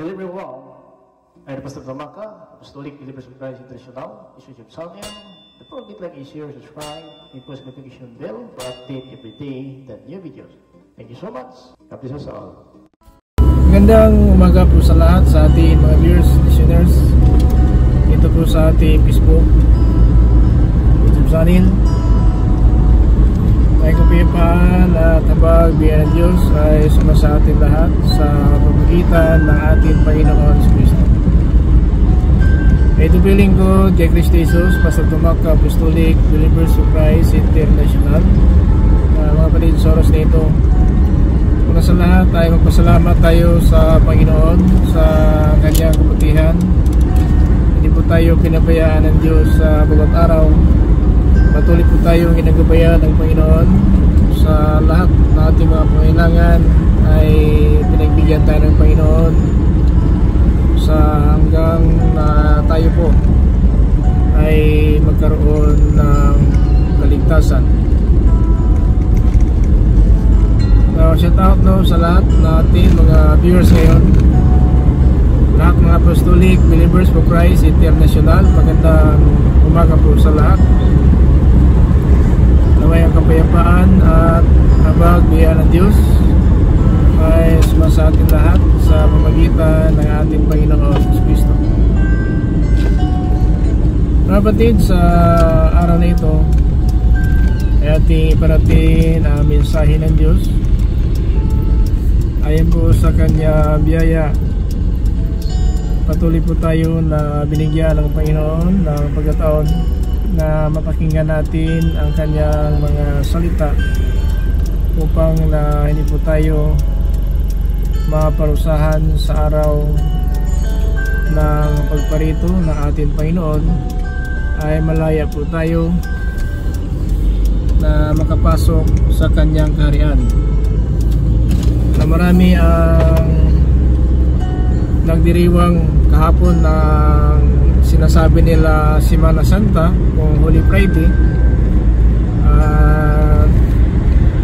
Hello everyone, I'm Pastor Tamaka, Apostolic Believers of Christ International, Institute of Salmian. The program like is share, subscribe, and post notification bell for update every day the new videos. Thank you so much. God bless us all. Magandang umaga po sa lahat sa ating mga viewers, listeners. Ito po sa ating Facebook, YouTube channel. May kapayapaan at habag biyan ng Diyos ay sumasa atin lahat sa pamamagitan ng ating Panginoon Kristo. Ito piling ko, Jack Jesus, Pastor Tamaka, Apostolic Believers of Christ International. Mga kapatid sa oras na ito, una sa lahat ay magpasalamat tayo sa Panginoon sa kanyang kabutihan. Hindi po tayo pinabayaan ng Diyos sa bawat araw. Patuloy po tayong ginagabayan ng Panginoon sa lahat ng ating mga pangailangan ay pinagbigyan tayo ng Panginoon sa hanggang na tayo po ay magkaroon ng kaligtasan. Shout out sa lahat natin mga viewers ngayon, lahat mga Apostolic Believers for Christ International. Magandang umaga po sa lahat. Naway ang kapayapaan at habag biyan ng Diyos ay sumasa atin lahat sa pamamagitan ng ating Panginoon Kristo. Mga kapatid, sa araw na ito ay ating iparating ang mensahe ng Diyos ayon po sa kanya biyaya. Patuloy po tayo na binigyan ng Panginoon ng pagkataon na mapakinggan natin ang kanyang mga salita upang na hindi po tayo maparusahan sa araw ng pagparito ng ating Panginoon, ay malaya po tayo na makapasok sa kanyang kaharian. Na marami ang nagdiriwang kahapon ng sinasabi nila Semana Santa kung Holy Friday,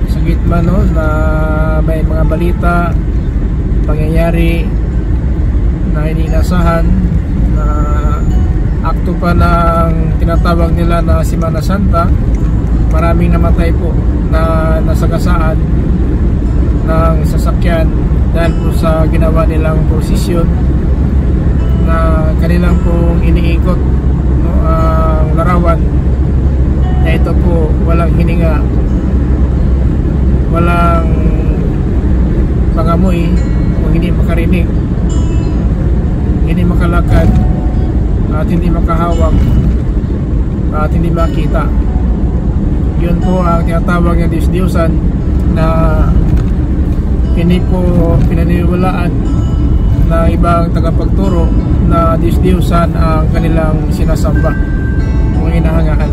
sa gitna no, na may mga balita pangyayari na ininasahan na akto pa ng tinatawag nila na Semana Santa. Maraming namatay po na nasagasaan ng sasakyan dahil po sa ginawa nilang prosesyon na kanilang pong iniikot, no, ang larawan na ito po walang hininga, walang pangamoy, kung hindi makarinig, hindi makalakad, at hindi makahawak, at hindi makita. Yun po ang tinatawag ng Diyos-Diyosan na hindi po pinaniniwalaan na ibang tagapagturo na Diyos-Diyosan ang kanilang sinasamba o hinahangaan.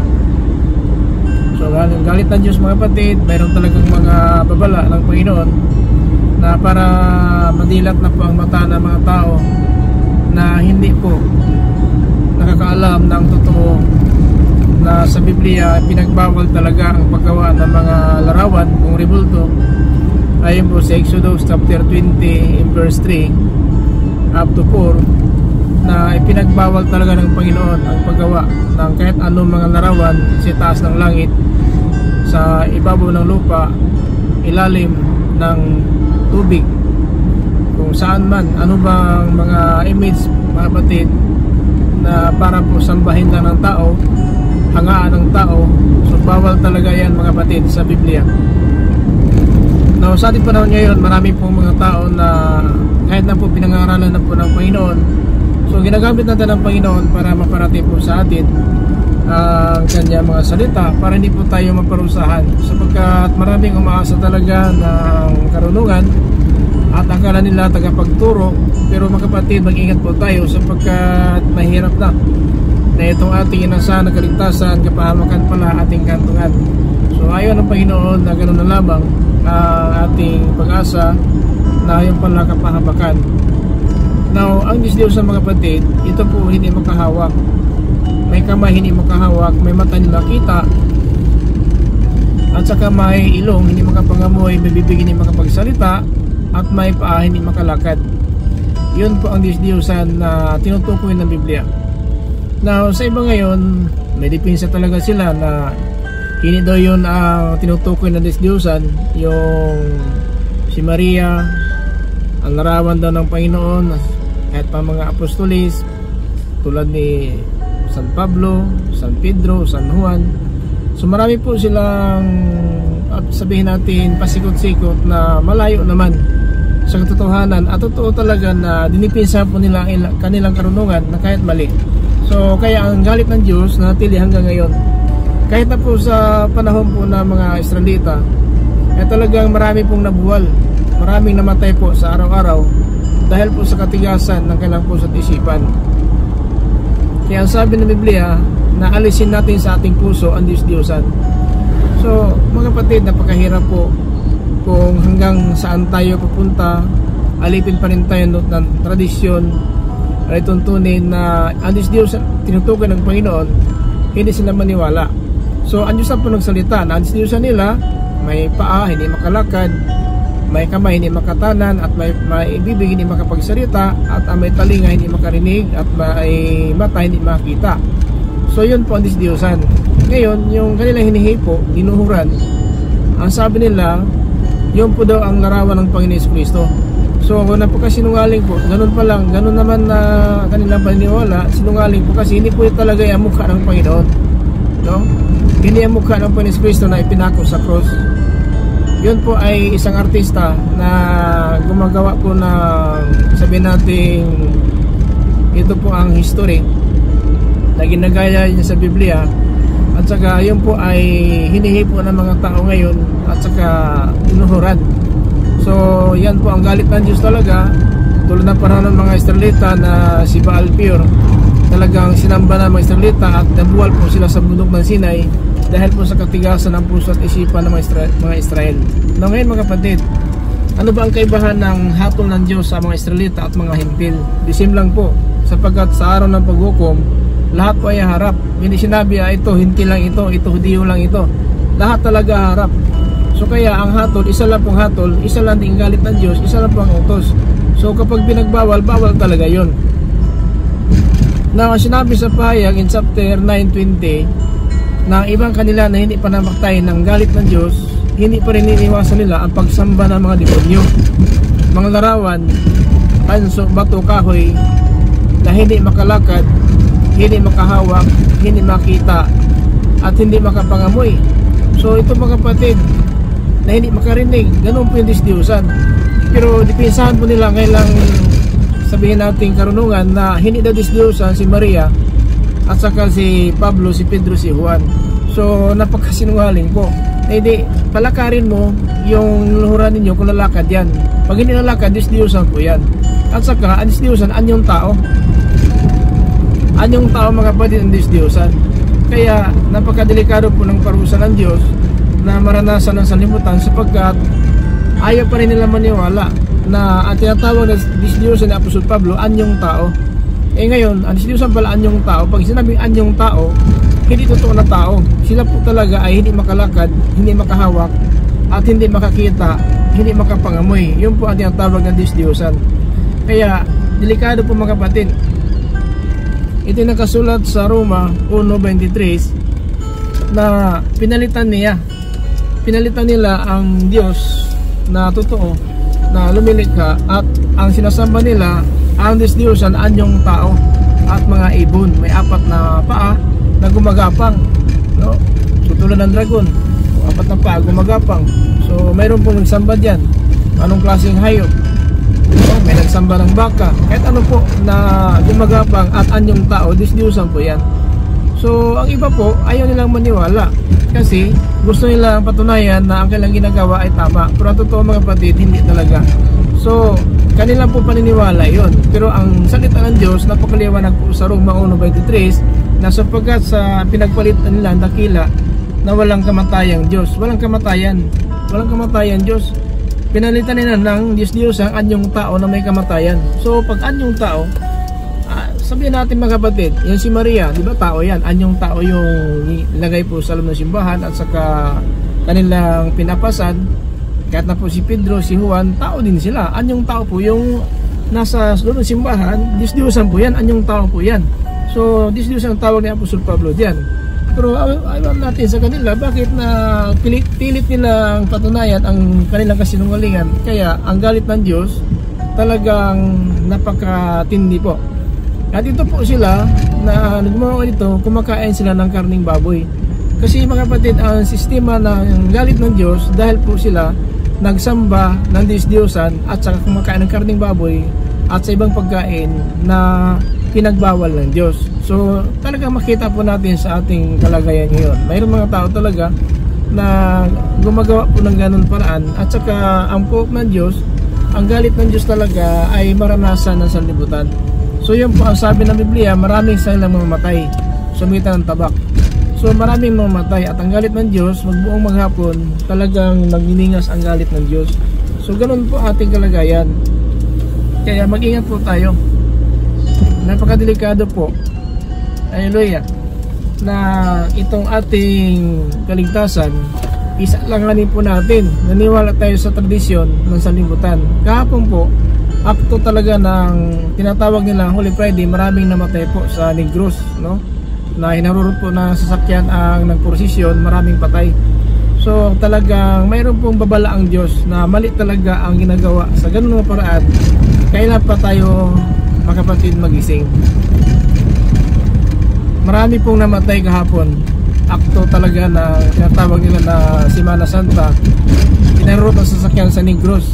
So galit ng Diyos mga kapatid, mayroon talagang mga babala ng Panginoon na para madilat na po ang mata ng mga tao na hindi po nakakaalam ng totoo na sa Biblia pinagbawal talaga ang paggawa ng mga larawan kung rebulto. Ayon po sa Exodus chapter 20 verse 3 up to 4 na ipinagbawal talaga ng Panginoon ang paggawa ng kahit anong mga larawan sa taas ng langit, sa ibabaw ng lupa, ilalim ng tubig, kung saan man, ano bang mga image mga kapatid na para po sambahin lang ng tao, hangaan ng tao. So bawal talaga yan mga kapatid sa Biblia. Now, sa ating panahon ngayon, marami pong mga tao na kahit na po pinangaralan na po ng Panginoon, so ginagamit natin ng Panginoon para maparating po sa atin ang kanyang mga salita para hindi po tayo maparusahan, sapagkat maraming umaasa talaga ng karunungan at akala nila tagapagturo. Pero mga kapatid, mag-ingat po tayo sapagkat mahirap na itong ating inasahan na kaligtasan, kapahamakan pala ating kantungan. So ayaw ng Panginoon na ganoon na lamang ang ating pag-asa na ayaw pala kapahamakan. Now, ang Diyos sa mga kapatid, ito po hindi makahawak. May kamay hindi makahawak, may mata hindi makita, at saka may ilong hindi makapangamoy, may bibig hindi makapagsalita, at may paa hindi makalakad. Yun po ang Diyos-Diyosan na tinutukoy ng Biblia. Now, sa iba ngayon, may depensa talaga sila na hindi daw yun ang tinutukoy ng Diyos-Diyosan, yung si Maria, ang larawan daw ng Panginoon, at pa mga apostolis, tulad ni San Pablo, San Pedro, San Juan. So marami po silang, sabihin natin, pasikot-sikot na malayo naman sa katotohanan, at totoo talaga na dinipinsa po nila kanilang karunungan na kahit mali. So kaya ang galit ng Diyos natili hanggang ngayon. Kahit na po sa panahon po ng mga Israelita, ay talagang marami pong nabuwal, maraming namatay po sa araw-araw dahil po sa katigasan ng kanilang puso at isipan. Kaya ang sabi ng Biblia, na alisin natin sa ating puso ang Diyos-Diyosan. So mga kapatid, napakahirap po kung hanggang saan tayo pupunta, alipin pa rin tayo ng tradisyon ay tuntunin na ang Diyos-Diyosan tinutukoy ng Panginoon, hindi sila maniwala. So ang Diyos po nagsalita na ang Diyos-Diyosan nila may paa, hindi makalakad, may kamay, hindi makatanan, at may bibig, hindi makapagsalita, at may talinga, hindi makarinig, at may mata, hindi makita. So yun po ang Diyos-Diyosan. Ngayon, yung kanilang hinihipo, dinuhuran, ang sabi nila, yun po daw ang larawan ng Panginoon Kristo. So kung napakasinungaling po, ganun pa lang, ganun naman na kanilang paniniwala, sinungaling po kasi hindi po talaga yung mukha ng Panginoon, no? Hindi ang mukha ng Panginoon Kristo na ipinako sa cross. Yun po ay isang artista na gumagawa po ng, sabihin natin, ito po ang history na ginagaya niya sa Biblia, at saka yun po ay hinihipo ng mga tao ngayon, at saka inuhuran. So yan po ang galit ng Diyos talaga, tulad ng panahon ng mga Israelita na si Baal Peor, talagang sinamba ng mga Israelita at nabuwal po sila sa bundok ng Sinai dahil po sa katigasan ng puso at isipan ng mga Israel. Now ngayon mga kapatid, ano ba ang kaibahan ng hatol ng Diyos sa mga Israelita at mga Hintil? Disim lang po, sapagkat sa araw ng paghukom, lahat po ay harap. Hindi sinabi, ito Hintil lang ito Hudiyo lang ito. Lahat talaga harap. So kaya ang hatol, isa lang pong hatol, isa lang din galit ng Diyos, isa lang pong utos. So kapag binagbawal, bawal talaga yon. Now sinabi sa pahayag in chapter 9:20 na ang ibang kanila na hindi pa namaktay ng galit ng Diyos, hindi pa rin iniiwasan nila ang pagsamba ng mga demonyo, mga larawan, panso, bato, kahoy, na hindi makalakad, hindi makahawak, hindi makita, at hindi makapangamoy. So ito mga kapatid, na hindi makarinig, ganun po yung Diyos-Diyosan. Pero dipinsahan po nila ngayong sabihin natin karunungan na hindi daw Diyos-Diyosan si Maria, at saka si Pablo, si Pedro, si Juan. So napakasinungaling po. Hindi, palakarin mo yung luhuran ninyo kung lalakad yan. Pag hindi lalakad, Diyos-Diyosan po yan. At saka ang Diyos-Diyosan, anyong tao. Anyong tao mga kapatid ang Diyos-Diyosan. Kaya napakadelikado po ng parusa ng Diyos na maranasan ng sanlibutan, sapagkat ayaw pa rin nila maniwala na ang tinatawag na Diyos-Diyosan ni Apostol Pablo, anyong tao. Ngayon, ang Diyos-Diyosan pala anyong tao. Pag sinabing anyong tao, hindi totoo na tao. Sila po talaga ay hindi makalakad, hindi makahawak, at hindi makakita, hindi makapangamoy. Yun po ang tinatawag ng Diyos-Diyosan. Kaya, delikado po mga kapatid. Ito nakasulat sa Roma 1:23 na pinalitan nila ang Diyos na totoo, na lumilikha, at ang sinasamba nila ang Diyos-Diyosan anyong tao at mga ibon. May 4 na paa na gumagapang, no? So tulad ng dragon, 4 na paa gumagapang. So mayroon pong nagsamba dyan. Anong klaseng hayop? So, may nagsamba ng baka. Kahit ano po na gumagapang at anyong tao, Diyos-Diyosan po yan. So ang iba po ayaw nilang maniwala kasi gusto nilang patunayan na ang kanilang ginagawa ay tama. Pero ang totoo mga kapatid, hindi talaga. So kanilang po paniniwala yon. Pero ang salita ng Diyos napakaliwanag po sa Roma 1:23 na sapagkat sa pinagpalitan nila dakila na walang kamatayang Diyos. Walang kamatayan Diyos. Pinalitan nila ng Diyos ang anyong tao na may kamatayan. So pag anyong tao, sabihin natin mga kapatid, yan si Maria, di ba tao yan? Anyong tao yung ilagay po sa loob ng simbahan, at saka kanilang pinapasan. Kahit na po si Pedro, si Juan, tao din sila. Anyong tao po yung nasa doon ng simbahan, Diyos-Diyosan po yan, anyong tao po yan. So Diyos-Diyosan ang tawag ni Apostol Pablo diyan. Pero alam natin sa kanila, bakit na pilit nilang patunayan ang kanilang kasinungalingan. Kaya ang galit ng Diyos talagang napakatindi po. At ito po sila na gumawa nito, kumakain sila ng karning baboy. Kasi mga kapatid, ang sistema ng galit ng Diyos, dahil po sila nagsamba ng Diyos-Diyosan at saka kumakain ng karning baboy at sa ibang pagkain na pinagbawal ng Diyos. So talagang makita po natin sa ating kalagayan ngayon, mayroon mga tao talaga na gumagawa po ng ganun paraan. At saka ang pook ng Diyos, ang galit ng Diyos talaga ay maranasan ng sanlibutan. So yun po ang sabi ng Biblia, maraming silang mamamatay sa pagitan ng tabak. So maraming mamamatay at ang galit ng Diyos, magbuong maghapon, talagang nagniningas ang galit ng Diyos. So ganun po ating kalagayan. Kaya mag-ingat po tayo. Napakadelikado po, hallelujah, na itong ating kaligtasan, isalanganin po natin. Naniwala tayo sa tradisyon ng sanlibutan. Kahapon po, up to talaga ng tinatawag nila Holy Friday, maraming namatay po sa Negros, no? Na hinarurot po na sasakyan ang nagprosesyon, maraming patay. So talagang mayroon pong babala ang Diyos na mali talaga ang ginagawa sa ganun na paraan. Kailan pa tayo, mga kapatid, magising? Marami pong namatay kahapon. Akto talaga na tinatawag nila na Semana Santa. Hinarurot ang sasakyan sa Negros.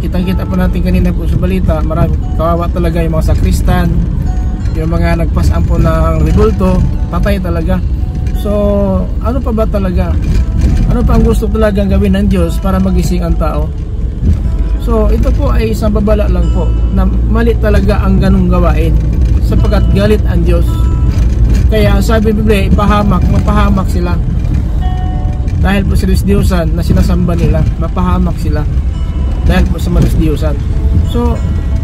Kitang-kita po natin kanina po sa balita, marami, kawawa talaga yung mga sakristan, yung mga nagpasaan po ng rebulto, patay talaga. So ano pa ba talaga? Ano pa ang gusto talagang gawin ng Diyos para magising ang tao? So ito po ay isang babala lang po na mali talaga ang ganung gawain, sapagkat galit ang Diyos. Kaya sabi ng Biblia, mapahamak sila. Dahil po sa Diyos-Diyosan na sinasamba nila, mapahamak sila dahil po sa Diyos-Diyosan. So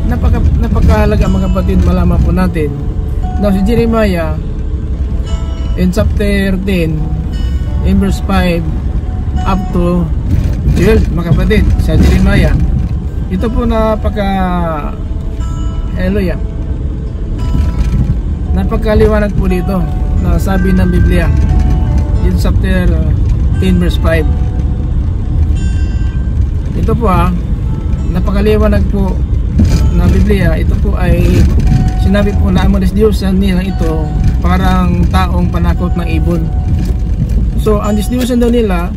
napakahalaga mga kapatid, malaman po natin na si Jeremiah in chapter 10 in verse 5 up to 12, mga kapatid, sa Jeremiah, ito po hallelujah, napakaliwanag po dito na sabi ng Biblia in chapter 10 verse 5. Ito po napakaliwanag po na Biblia. Ito po ay sinabi po na ang Diyos-Diyosan nila ito parang taong panakot ng ibon. So ang Diyos-Diyosan daw nila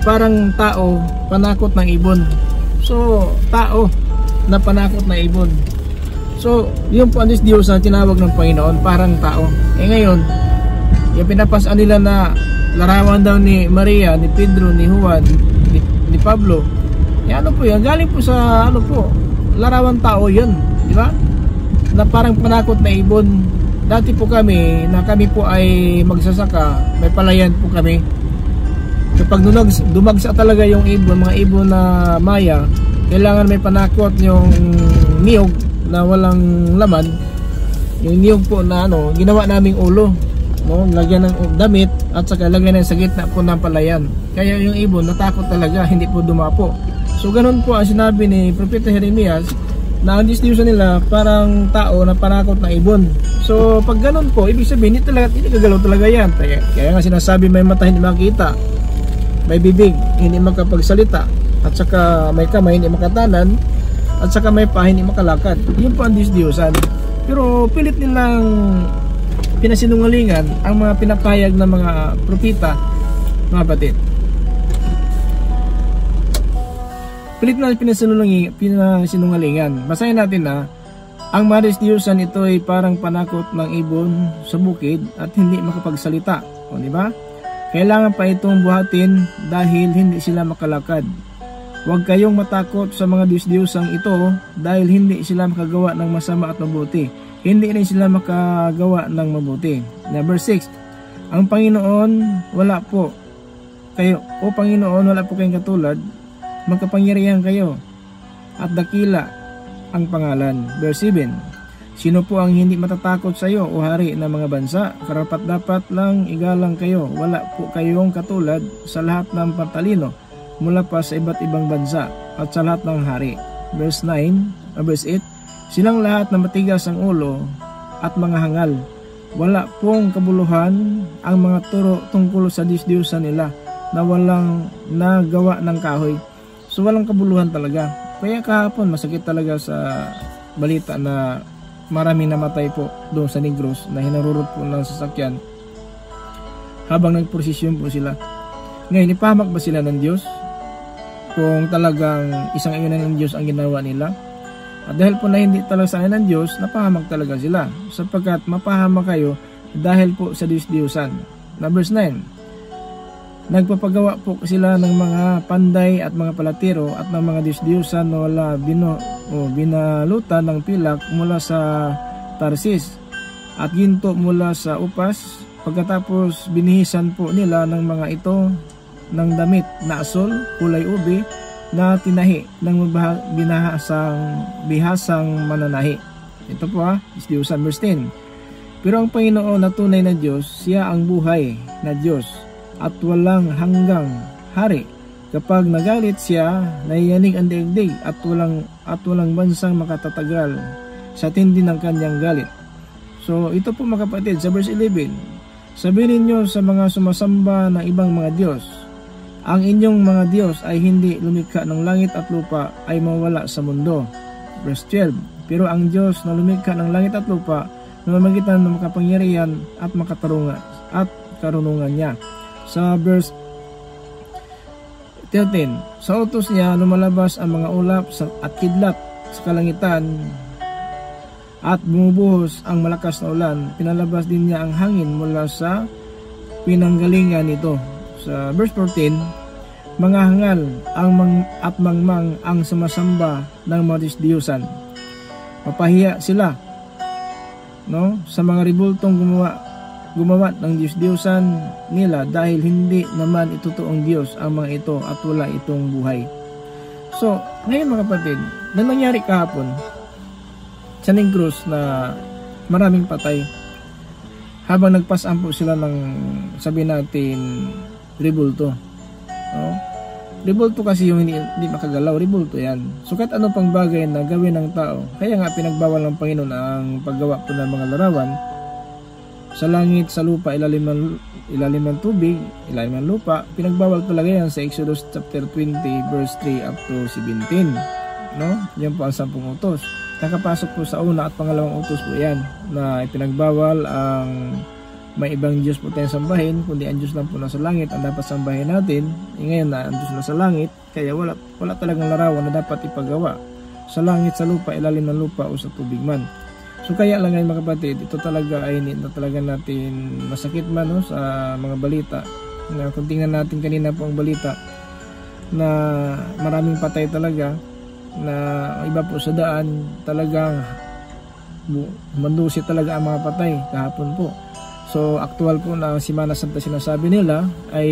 parang tao panakot ng ibon. So tao na panakot ng ibon. So yun po ang Diyos-Diyosan tinawag ng Panginoon, parang tao. Ngayon yung pinapasaan nila na larawan daw ni Maria, ni Pedro, ni Juan, ni Pablo, ano po yan, galing po sa larawan tao yun, di ba? Na parang panakot na ibon. Dati po kami po ay magsasaka, may palayan po kami. Kapag dumagsa talaga yung ibon, mga ibon na maya, kailangan may panakot yung niyog na walang laman. Yung niyog po na ginawa naming ulo, lagyan ng damit at saka lagyan ng sa gitna po ng palayan. Kaya yung ibon natakot talaga, hindi po dumapo. So ganun po ang sinabi ni Propeta Jeremias, na ang Diyos-Diyosan nila parang tao na panakot na ibon. So pag ganun po, ibig sabihin hindi gagalaw talaga yan. Kaya nga sinasabi, may mata hindi makita, may bibig hindi makapagsalita, at saka may kamay hindi makatanan, at saka may paa hindi makalakad. Yun po ang Diyos-Diyosan. Pero pilit nilang pinasinungalingan ang mga pinapayag ng mga propeta, mga batid. Pilit na pinasinungalingan. Basahin natin na ang Diyos-Diyosan ito ay parang panakot ng ibon sa bukid at hindi makapagsalita. O diba? Kailangan pa itong buhatin dahil hindi sila makalakad. Huwag kayong matakot sa mga Diyos-Diyosang ito dahil hindi sila makagawa ng masama at mabuti. Hindi rin sila makagawa ng mabuti. Number 6. Ang Panginoon, wala po kayo. O Panginoon, wala po kayong katulad. Magkapangyarihan kayo at dakila ang pangalan. Verse 7. Sino po ang hindi matatakot sa iyo, o hari ng mga bansa? Karapat-dapat lang igalang kayo. Wala po kayong katulad sa lahat ng patalino mula pa sa iba't ibang bansa at sa lahat ng hari. Verse 8. Silang lahat na matigas ang ulo at mga hangal. Wala pong kabuluhan ang mga turo tungkol sa Diyos-Diyosan nila na walang nagawa ng kahoy. So walang kabuluhan talaga. Kaya kahapon masakit talaga sa balita na maraming namatay po doon sa Negros na hinarurot po ng sasakyan habang nagprosesyon po sila. Ngayon, ipahamak ba sila ng Diyos kung talagang isang ayunan ng Diyos ang ginawa nila? At dahil po na hindi talaga sa ng Diyos, napahamak talaga sila sapagkat mapahamak kayo dahil po sa Diyos-Diyosan. Na verse 9, nagpapagawa po sila ng mga panday at mga palatiro at ng mga Diyos-Diyosan na wala binalutan ng pilak mula sa Tarsis at ginto mula sa Upas. Pagkatapos binihisan po nila ng mga ito ng damit na asol, kulay ube, na tinahi ng bihasang mananahi. Ito po Diyos-Diyosan. Verse 10, pero ang Panginoon na tunay na Diyos, siya ang buhay na Diyos at walang hanggang hari. Kapag nagalit siya, naiyanig ang daigdig at walang bansang makatatagal sa tindi ng kanyang galit. So ito po mga kapatid, sa verse 11, sabihin ninyo sa mga sumasamba ng ibang mga Diyos, ang inyong mga Diyos ay hindi lumikha ng langit at lupa ay mawala sa mundo. Verse 12, pero ang Diyos na lumikha ng langit at lupa na mamagitan ng makapangyarihan at karunungan niya. Sa verse 13, sa utos niya lumalabas ang mga ulap at kidlat sa kalangitan at bumubuhos ang malakas na ulan. Pinalabas din niya ang hangin mula sa pinanggalingan nito. Sa verse 14, mga hangal at mangmang ang sumasamba ng mga Diyos-Diyosan. Mapahiya sila sa mga ribultong gumawa ng Diyos-Diyosan nila dahil hindi naman itutuong Diyos ang mga ito at wala itong buhay. So, ngayon mga kapatid, na nangyari kahapon sa Negros na maraming patay habang nagpasampo sila ng sabihin natin ribulto. Ribulto kasi yung hindi makagalaw, ribulto yan. So kahit ano pang bagay na gawin ng tao, kaya nga pinagbawal ng Panginoon ang paggawa po ng mga larawan sa langit, sa lupa, ilalim ng tubig, ilalim ng lupa. Pinagbawal talaga yan sa Exodus chapter 20 verse 3 up to 17. Yan po ang 10 utos. Nakapasok po sa una at pangalawang utos po yan na ipinagbawal ang may ibang Diyos po tayong sambahin, kundi ang Diyos lang po nasa langit ang dapat sambahin natin. Ngayon na ang Diyos nasa langit, kaya wala talagang larawan na dapat ipagawa sa langit, sa lupa, ilalim ng lupa o sa tubig man. So kaya lang ngayon mga kapatid, ito talaga ay na talaga natin masakit man sa mga balita. Na kung tingnan natin kanina po ang balita na maraming patay talaga, na iba po sa daan talagang mandusi talaga ang mga patay kahapon po. So actual po na Semana Santa sinasabi nila ay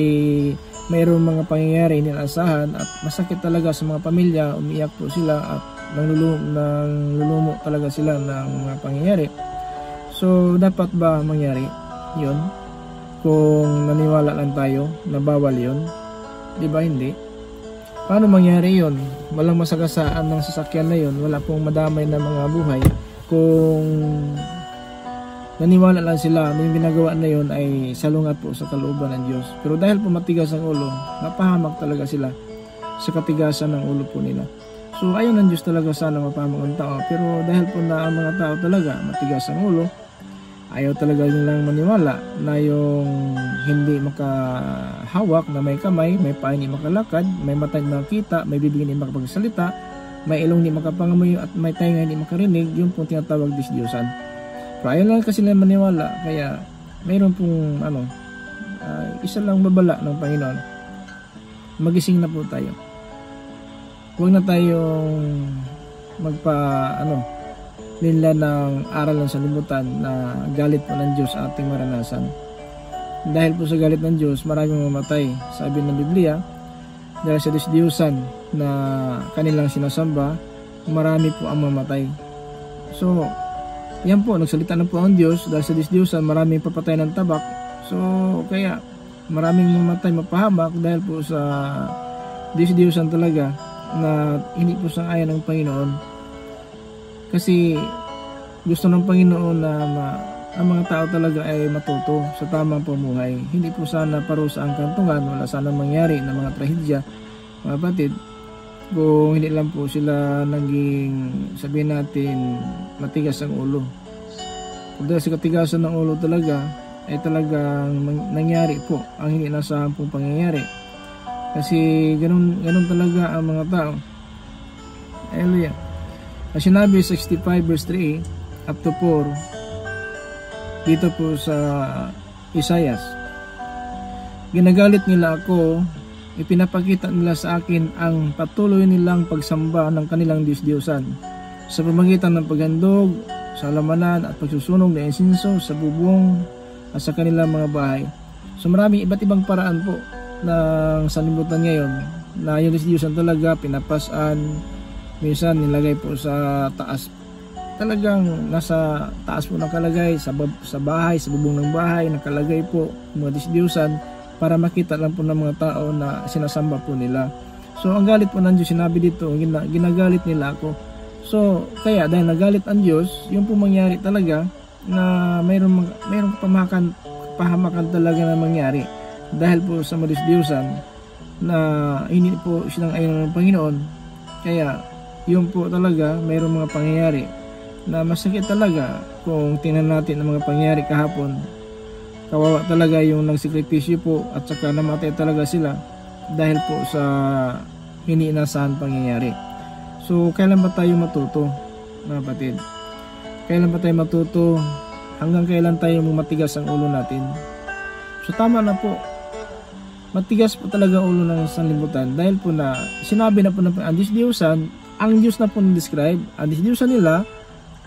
mayroong mga pangyayari inaasahan at masakit talaga sa mga pamilya. Umiyak po sila at nanglulumo talaga sila ng mga pangyayari. So dapat ba mangyari yun? Kung naniwala lang tayo na bawal yun, di ba hindi? Paano mangyari yun? Walang masagasaan ng sasakyan na yun, wala pong madamay na mga buhay. Kung naniwala lang sila na yung ginagawa na yun ay salungat po sa kalooban ng Diyos. Pero dahil po matigas ang ulo, napahamak talaga sila sa katigasan ng ulo po nila. So ayaw ng Diyos talaga sana mapahamak ang tao. Pero dahil po na ang mga tao talaga matigas ang ulo, ayaw talaga nilang maniwala na yung hindi makahawak, na may kamay, may paa hindi makalakad, may mata hindi makakita, may bibig hindi makapagsalita, may ilong hindi makapangamoy at may tainga hindi makarinig, yung pong tinatawag Diyos-Diyosan. Pero ayaw lang kasi nila maniwala, kaya mayroon pong isa lang babala ng Panginoon. Magising na po tayo. Huwag na tayong linla ng aral ng sanlibutan na galit po ng Diyos ating maranasan. Dahil po sa galit ng Diyos, maraming mamatay. Sabi ng Biblia, dahil sa Diyos-Diyosan na kanilang sinasamba, marami po ang mamatay. So, yan po, nagsalita na po ang Diyos, dahil sa Diyos-Diyosan, maraming papatay ng tabak. So, kaya, maraming mamatay, mapahamak, dahil po sa Diyos-Diyosan talaga, na hindi po sang-ayon ng Panginoon. Kasi gusto ng Panginoon na ang mga tao talaga ay matuto sa tamang pamuhay. Hindi po sana parusa ang kantungan, wala sana mangyari na mga trahedya, mga kapatid, kung hindi lang po sila naging, sabihin natin, matigas ang ulo. Kung dahil sa katigasan ng ulo talaga, ay talagang nangyari po ang hindi nasahan pong pangyayari. Kasi ganun talaga ang mga tao. Hallelujah. As sinabi 65 verse 3 up to 4 dito po sa Isaias, ginagalit nila ako, ipinapakita nila sa akin ang patuloy nilang pagsamba ng kanilang Diyos-Diyosan sa pamamagitan ng paghandog sa halamanan at pagsusunog ng insinso sa bubong at sa kanilang mga bahay. So maraming iba't ibang paraan po ng sanlibutan ngayon na yung Diyos-Diyosan talaga pinapasan, minsan nilagay po sa taas, talagang nasa taas po nakalagay, sa bahay, sa bubong ng bahay nakalagay po mga Diyos-Diyosan para makita lang po ng mga tao na sinasamba po nila. So ang galit po ng Diyos, sinabi dito, ginagalit nila ako. So kaya dahil nagalit ang Diyos, yung po mangyari talaga na mayroong pahamakan talaga na mangyari dahil po sa mga Diyos-Diyosan na hindi po silang ayon ng Panginoon. Kaya yun po talaga mayroong mga pangyayari na masakit talaga. Kung tingnan natin ang mga pangyayari kahapon, kawawa talaga yung nagsakripisyo po at saka namatay talaga sila dahil po sa hindi inasahan pangyayari. So kailan ba tayo matuto, mga kapatid? Kailan ba tayo matuto? Hanggang kailan tayo matigas ang ulo natin? So tama na po, matigas po talaga ang ulo ng sanlibutan dahil po na sinabi na po ng ang Diyos-Diyosan, ang Diyos na po na-describe, ang Diyos-Diyosan nila,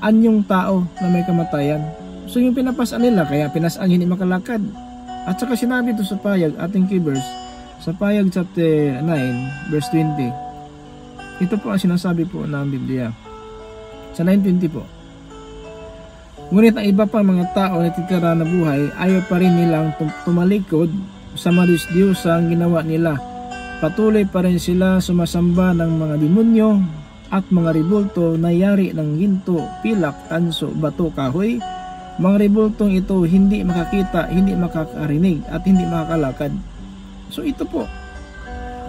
anyong tao na may kamatayan. So yung pinapasaan nila, kaya pinasaan hindi makalakad. At saka sinabi ito sa Payag, ating key verse, sa Payag chapter 9 verse 20. Ito po ang sinasabi po ng Biblia sa 9:20 po. Ngunit ang iba pang mga tao na titira na buhay, ayaw pa rin nilang tumalikod sa mga Diyos-Diyosang ginawa nila. Patuloy pa rin sila sumasamba ng mga demonyo at mga rebulto na yari ng ginto, pilak, tanso, bato, kahoy. Mga rebultong ito hindi makakita, hindi makakarinig at hindi makakalakad. So ito po,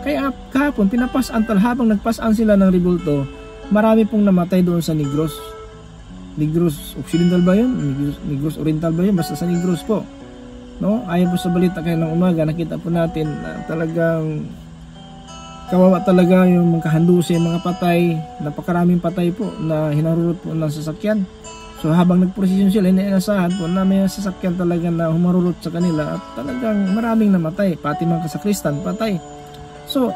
kaya kahapon pinapasaan habang nagpasaan sila ng rebulto, marami pong namatay doon sa Negros. Negros Occidental ba yun? Negros Oriental ba yun? Basta sa Negros po, no? Ayon po sa balita kayo ng umaga, nakita po natin na talagang kawawa talaga yung mga kahandusi, mga patay, napakaraming patay po na hinarurot po ng sasakyan. So habang nagprosesyon sila, inasahan po na may sasakyan talaga na humarurot sa kanila at talagang maraming namatay, pati mga kasakristan patay. So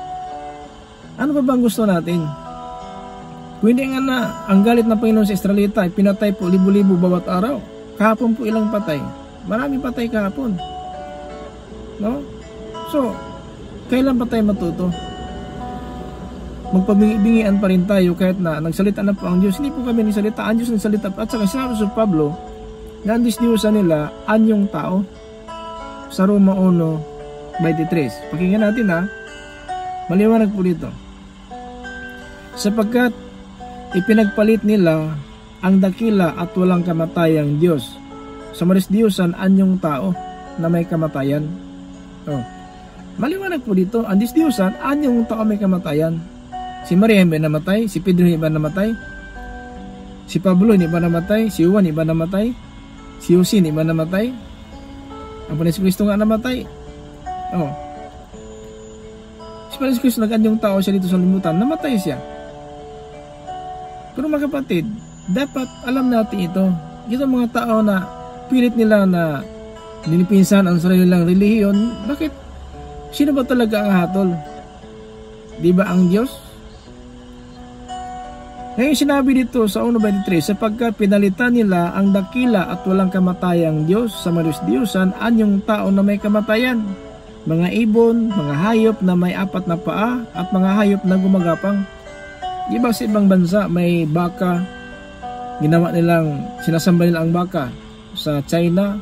ano ba bang gusto natin? Kung hindi nga na ang galit ng Panginoon sa Israelita ay pinatay po libo-libo bawat araw. Kahapon po ilang patay? Maraming patay kahapon, no? So kailan ba tayo matuto? Magpabingi-bingian pa rin tayo kahit na nagsalita na po ang Diyos. Hindi po kami nagsalita, ang Diyos nagsalita. At saka sinabi sa Pablo na ang Diyos-Diyosan nila anyong tao sa Roma 1:23. Pakinggan natin ha, maliwanag po dito. Sapagkat ipinagpalit nila ang dakila at walang kamatayang Diyos sa Diyos-Diyosan anyong tao na may kamatayan. Maliwanag po dito, ang Diyos-Diyosan anyong tao may kamatayan. Si Maria hindi ba namatay? Si Pedro hindi ba namatay? Si Pablo hindi ba namatay? Si Juan hindi ba namatay? Si Jose hindi ba namatay? Ang Panginoon Kristo nga namatay. Si Panginoon Kristo nag-anyong tao siya dito sa limutan, namatay siya. Pero mga kapatid, dapat alam natin ito. Ito mga tao na pilit nila na dinipinsan ang sarili nilang relihiyon, bakit? Sino ba talaga ang hatol? Di ba ang Diyos? Ngayon sinabi dito sa 1:23, sapagkat pinalitan nila ang dakila at walang kamatayang Diyos sa Diyos-Diyosan anyong tao na may kamatayan, mga ibon, mga hayop na may 4 na paa at mga hayop na gumagapang. Di ba sa ibang bansa may baka, ginawa nilang, sinasamba nila ang baka. Sa China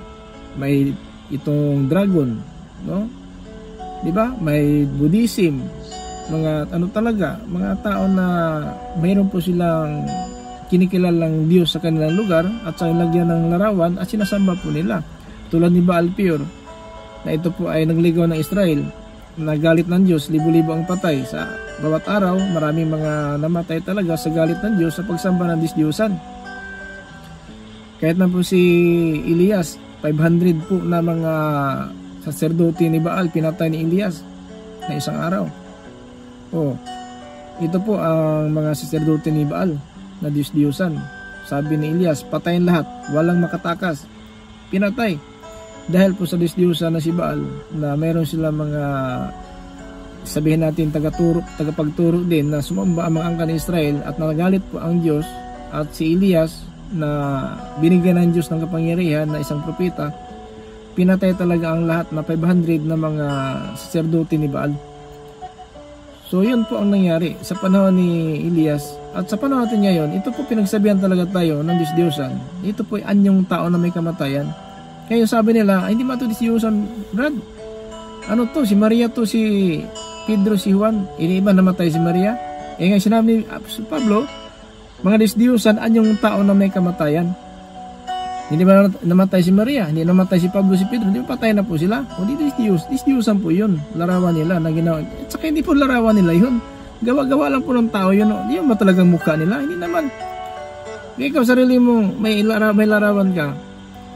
may itong dragon, no? Di ba? May Buddhism, mga ano talaga, mga tao na mayroon po silang kinikilalang Diyos sa kanilang lugar at sa lagyan ng larawan at sinasamba po nila. Tulad ni Baal Peor, na ito po ay nagligaw ng Israel, nagalit ng Diyos, libo-libo ang patay. Sa bawat araw, maraming mga namatay talaga sa galit ng Diyos sa pagsamba ng Diyos-Diyosan. Kahit na po si Elias, 500 po na mga saserdote ni Baal pinatay ni Elias na isang araw. Ito po ang mga saserdote ni Baal na Diyos-Diyosan. Sabi ni Elias, patayin lahat, walang makatakas. Pinatay. Dahil po sa Diyos-Diyosan na si Baal, na meron sila mga, sabihin natin, tagapagturo din na sumamba ang mga angkan ni Israel at nagalit po ang Diyos at si Elias na binigyan ng Diyos ng kapangyarihan na isang propeta, pinatay talaga ang lahat na 500 na mga saserdote ni Baal. So yun po ang nangyari sa panahon ni Elias at sa panahon natin ngayon. Ito po pinagsabihan talaga tayo ng Diyos-Diyosan. Ito po ay anyong tao na may kamatayan. Kaya sabi nila, ay hindi ma ito Diyos-Diyosan, Brad. Ano to? Si Maria to, si Pedro, si Juan. Iniiba namatay si Maria. Ngayon sinabi ni Pablo, mga Diyos-Diyosan, anyong tao na may kamatayan. Hindi ba namatay si Maria? Hindi namatay si Pablo, si Pedro. Hindi ba patay na po sila? O di Diyos-Diyosan po yun. Larawan nila na ginawa. At saka hindi po larawan nila yun. Gawa-gawa lang po ng tao yun. Hindi ba talagang mukha nila? Hindi naman. Ikaw sarili mo, may larawan ka.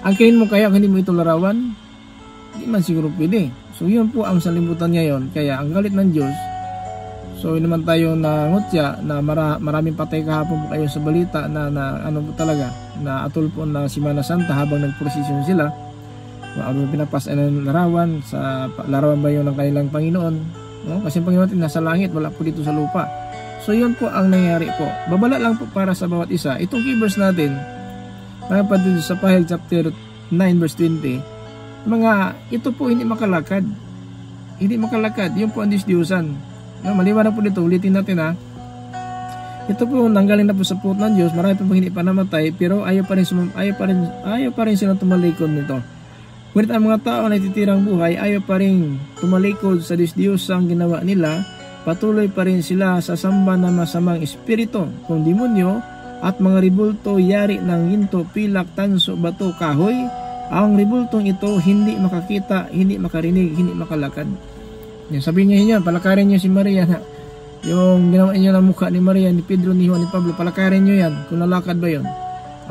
Angkahin mo kaya hindi mo ito larawan? Hindi man siguro pwede. So yun po ang salimutan ngayon. Kaya ang galit ng Diyos. So yun naman tayo na ngutya na maraming patay kahapon po kayo sa balita na ano po talaga, na atol po na Semana Santa habang nagprosesyon sila. Pinapas ng larawan, sa larawan ba yun ng kanilang Panginoon? No? Kasi ang Panginoon natin nasa langit, wala po dito sa lupa. So yun po ang nangyari po. Babala lang po para sa bawat isa. Itong key verse natin, mga kapatid, sa Pahil chapter 9 verse 20, ito po hindi makalakad. Hindi makalakad. Yun po ang Diyos-Diyosan. No, maliwanag po dito, ulitin natin ha. Ito po nanggaling na po sa puot ng Diyos, marami po hindi pa namatay, pero ayaw pa rin silang tumalikod nito. Ngunit ang mga tao na ititirang buhay, ayaw pa rin tumalikod sa Diyos ang ginawa nila, patuloy pa rin sila sa samba ng masamang espiritu, kung demonyo, at mga ribulto, yari ng ginto, pilak, tanso, bato, kahoy. Ang ribultong ito hindi makakita, hindi makarinig, hindi makalakad. Sabihin niya niya, palakarin niyo si Maria na yung ginawa niyo ng mukha ni Maria, ni Pedro, ni Juan, ni Pablo, palakarin niyo yan kung lalakad ba yun.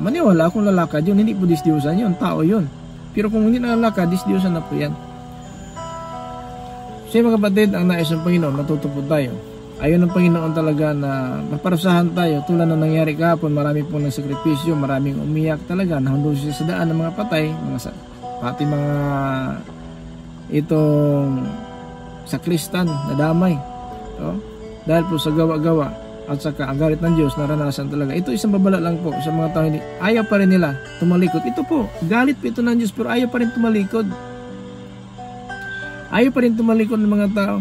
Maniwala kung lalakad yun, hindi po Diyos-Diyosan yun, tao yun. Pero kung hindi nalalakad, Diyos-Diyosan na po yan. So mga kapatid, ang nais ng Panginoon, matutupod tayo. Ayaw ng Panginoon talaga na maparusahan tayo tulad ng nangyari kahapon. Marami pong nagsakripisyo, maraming umiyak talaga, nahundo siya sa daan ng mga patay, pati mga itong sakristan na damay. Dahil po sa gawa-gawa at saka ang galit ng Diyos naranasan talaga. Ito isang babala lang po sa mga tao, hindi ayaw pa rin nila tumalikod. Ito po, galit po ito ng Diyos pero ayaw pa rin tumalikod. Ayaw pa rin tumalikod ng mga tao.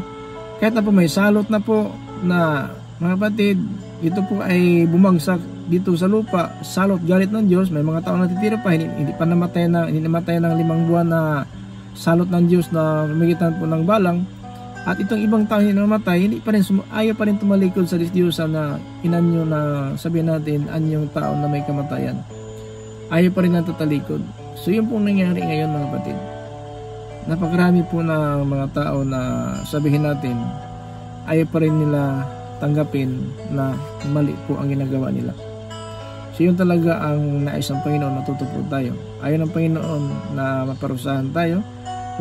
Kahit na po may salot na po na mga kapatid, ito po ay bumagsak dito sa lupa, salot, galit ng Diyos. May mga tao natitira pa, hindi namatay ng 5 buwan na salot ng Diyos na lumigitan po ng balang. At itong ibang tao na namatay, ayaw pa rin tumalikod sa Diyos na inanyo na sabihin natin, anyong tao na may kamatayan. Ayaw pa rin natatalikod. So yun pong nangyari ngayon mga kapatid. Napakarami po na mga tao na sabihin natin, ayaw pa rin nila tanggapin na mali po ang ginagawa nila. So yun talaga ang nais ng Panginoon na tutupod tayo. Ayaw ng Panginoon na maparusahan tayo.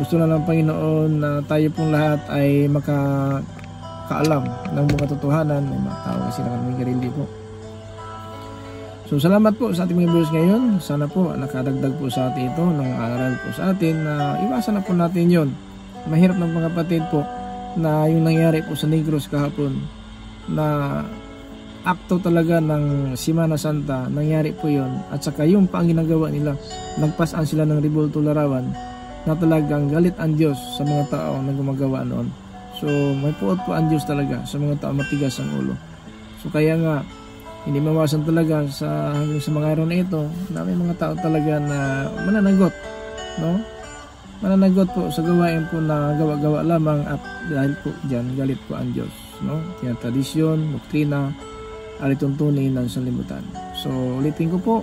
Gusto na ng Panginoon na tayo pong lahat ay makakaalam ng mga totohanan. May mga tao kasi nakamigarili po. So salamat po sa ating mga viewers ngayon. Sana po nakadagdag po sa atin ito ng aral po sa atin na iwasan na po natin yon. Mahirap ng mga kapatid po na yung nangyari po sa Negros kahapon na akto talaga ng Semana Santa, nangyari po yon. At saka yung pa ang ginagawa nila, nagpasan sila ng ribulto larawan na talagang galit ang Diyos sa mga tao na gumagawa noon. So may puot po ang Diyos talaga sa mga tao matigas ang ulo. So kaya nga hindi mawasan talaga sa mga araw na ito na may mga tao talaga na mananagot, no? Mananagot po sa gawain po na gawa-gawa lamang at dahil po diyan galit po ang Diyos, no? Kaya tradisyon, doktrina alituntunin ng sanlibutan. So ulitin ko po,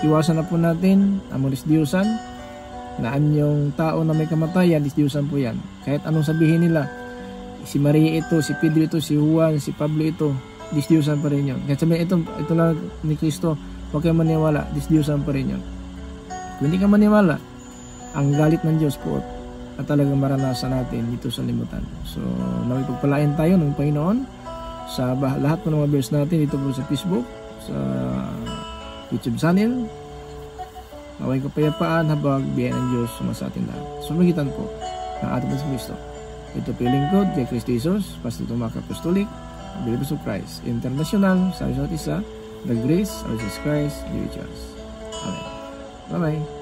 iwasan na po natin ang mga disdiyosan, na anyong tao na may kamatayan, disdiyosan po yan. Kahit anong sabihin nila, si Maria ito, si Pedro ito, si Juan, si Pablo ito, disdiyosan pa rin yun. Kahit sabihin ito lang ni Kristo, huwag kayo maniwala, disdiyosan pa rin yun. Kung hindi ka maniwala, ang galit ng Diyos po at talagang maranasan natin dito sa limutan. So naway pagpalain tayo ng Panginoon sa lahat po ng mga viewers natin dito po sa Facebook, sa YouTube channel. Naway kapayapaan habang biyaya ng Diyos sa atin lahat. Sumagitan po ng ating Panginoon Kristo. Ito po yung lingkod kay Kristo Jesus, Pastor Tumac Apostolic, Believers of Christ International, sa isa't isa, the grace of Jesus Christ be with us. Amen. Bye-bye.